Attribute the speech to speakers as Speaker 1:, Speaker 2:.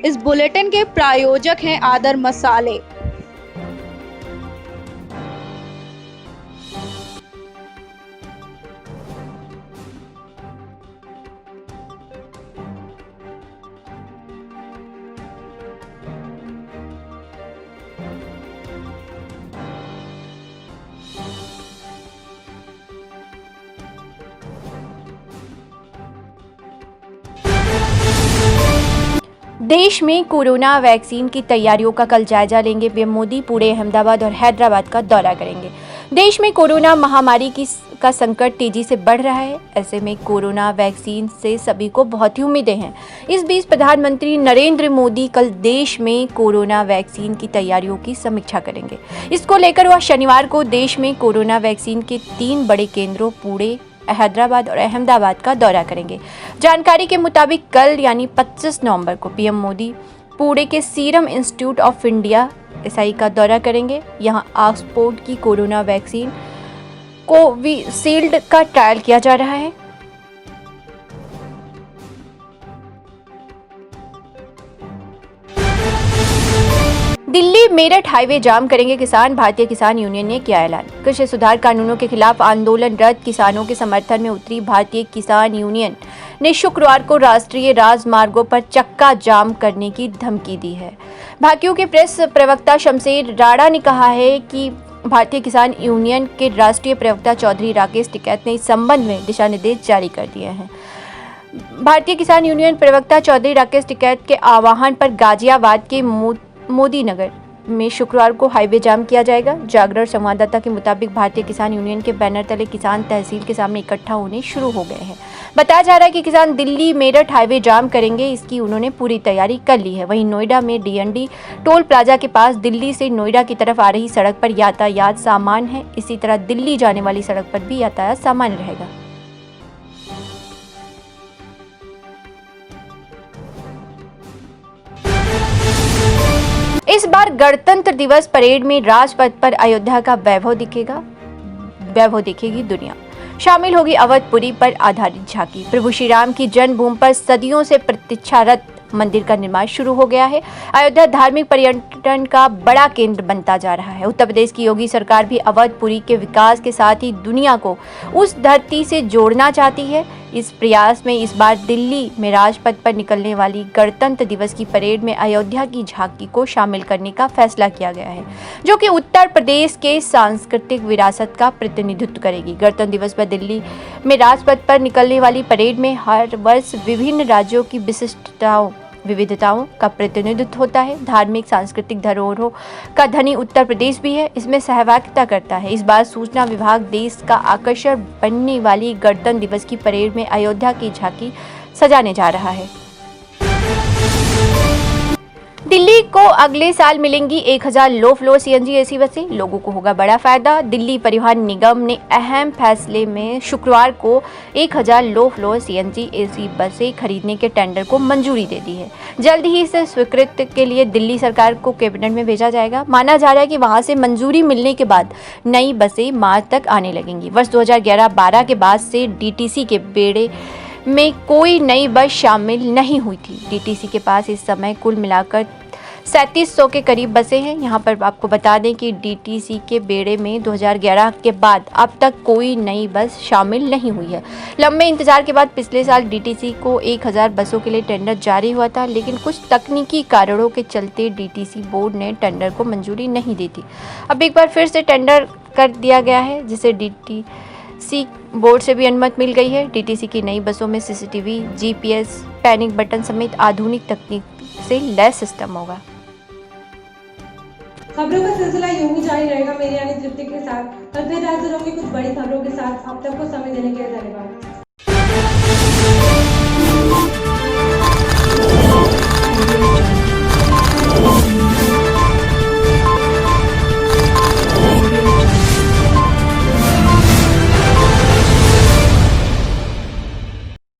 Speaker 1: इस बुलेटिन के प्रायोजक हैं आदर मसाले।
Speaker 2: देश में कोरोना वैक्सीन की तैयारियों का कल जायजा लेंगे पीएम मोदी। पुणे, अहमदाबाद और हैदराबाद का दौरा करेंगे। देश में कोरोना महामारी का संकट तेजी से बढ़ रहा है। ऐसे में कोरोना वैक्सीन से सभी को बहुत ही उम्मीदें हैं। इस बीच प्रधानमंत्री नरेंद्र मोदी कल देश में कोरोना वैक्सीन की तैयारियों की समीक्षा करेंगे। इसको लेकर वह शनिवार को देश में कोरोना वैक्सीन के 3 बड़े केंद्रों पुणे, हैदराबाद और अहमदाबाद का दौरा करेंगे। जानकारी के मुताबिक कल यानी 25 नवंबर को पीएम मोदी पुणे के serum institute of India SI का दौरा करेंगे। यहां ऑक्सफोर्ड की कोरोना वैक्सीन कोविशील्ड का ट्रायल किया जा रहा है। दिल्ली मेरठ हाईवे जाम करेंगे किसान। भारतीय किसान यूनियन ने किया ऐलान। कृषि सुधार कानूनों के खिलाफ आंदोलनरत किसानों के समर्थन में उतरी भारतीय किसान यूनियन ने शुक्रवार को राष्ट्रीय राजमार्गों पर चक्का जाम करने की धमकी दी है। भाकियू के प्रेस प्रवक्ता शमशेर राणा ने कहा है कि भारतीय किसान यूनियन के राष्ट्रीय प्रवक्ता चौधरी राकेश टिकैत ने इस संबंध में दिशा निर्देश जारी कर दिए हैं। भारतीय किसान यूनियन प्रवक्ता चौधरी राकेश टिकैत के आह्वान पर गाजियाबाद के मोदी नगर में शुक्रवार को हाईवे जाम किया जाएगा। जागरण संवाददाता के मुताबिक भारतीय किसान यूनियन के बैनर तले किसान तहसील के सामने इकट्ठा होने शुरू हो गए हैं। बताया जा रहा है कि किसान दिल्ली मेरठ हाईवे जाम करेंगे। इसकी उन्होंने पूरी तैयारी कर ली है। वहीं नोएडा में DND टोल प्लाजा के पास दिल्ली से नोएडा की तरफ आ रही सड़क पर यातायात सामान्य है। इसी तरह दिल्ली जाने वाली सड़क पर भी यातायात सामान्य रहेगा। इस बार गणतंत्र दिवस परेड में राजपथ पर अयोध्या का वैभव देखेगी दुनिया। शामिल होगी अवधपुरी पर आधारित झांकी। प्रभु श्री राम की जन्मभूमि पर सदियों से प्रतीक्षारत मंदिर का निर्माण शुरू हो गया है। अयोध्या धार्मिक पर्यटन का बड़ा केंद्र बनता जा रहा है। उत्तर प्रदेश की योगी सरकार भी अवधपुरी के विकास के साथ ही दुनिया को उस धरती से जोड़ना चाहती है। इस प्रयास में इस बार दिल्ली में राजपथ पर निकलने वाली गणतंत्र दिवस की परेड में अयोध्या की झांकी को शामिल करने का फैसला किया गया है, जो कि उत्तर प्रदेश के सांस्कृतिक विरासत का प्रतिनिधित्व करेगी। गणतंत्र दिवस पर दिल्ली में राजपथ पर निकलने वाली परेड में हर वर्ष विभिन्न राज्यों की विविधताओं का प्रतिनिधित्व होता है। धार्मिक सांस्कृतिक धरोहरों का धनी उत्तर प्रदेश भी है, इसमें सहभागिता करता है। इस बार सूचना विभाग देश का आकर्षण बनने वाली गणतंत्र दिवस की परेड में अयोध्या की झांकी सजाने जा रहा है। दिल्ली को अगले साल मिलेंगी 1000 लो फ्लोर CNG AC बसें। लोगों को होगा बड़ा फायदा। दिल्ली परिवहन निगम ने अहम फैसले में शुक्रवार को 1000 लो फ्लोर CNG AC बसें खरीदने के टेंडर को मंजूरी दे दी है। जल्द ही इसे स्वीकृत के लिए दिल्ली सरकार को कैबिनेट में भेजा जाएगा। माना जा रहा है कि वहां से मंजूरी मिलने के बाद नई बसें मार्च तक आने लगेंगी। वर्ष 2011-12 के बाद से DTC के बेड़े में कोई नई बस शामिल नहीं हुई थी। DTC के पास इस समय कुल मिलाकर 3700 के करीब बसें हैं। यहाँ पर आपको बता दें कि DTC के बेड़े में 2011 के बाद अब तक कोई नई बस शामिल नहीं हुई है। लंबे इंतजार के बाद पिछले साल DTC को 1000 बसों के लिए टेंडर जारी हुआ था, लेकिन कुछ तकनीकी कारणों के चलते DTC बोर्ड ने टेंडर को मंजूरी नहीं दी थी। अब एक बार फिर से टेंडर कर दिया गया है, जिसे DTC बोर्ड से भी अनुमति मिल गई है। DTC की नई बसों में CCTV, GPS, पैनिक बटन समेत आधुनिक तकनीक से लैस सिस्टम होगा।
Speaker 3: खबरों का सिलसिला यूं ही जारी रहेगा मेरी यानी तृप्ति के साथ। कल फिर हाजिर होंगे कुछ बड़ी खबरों के साथ। अब तक को समय देने के लिए धन्यवाद।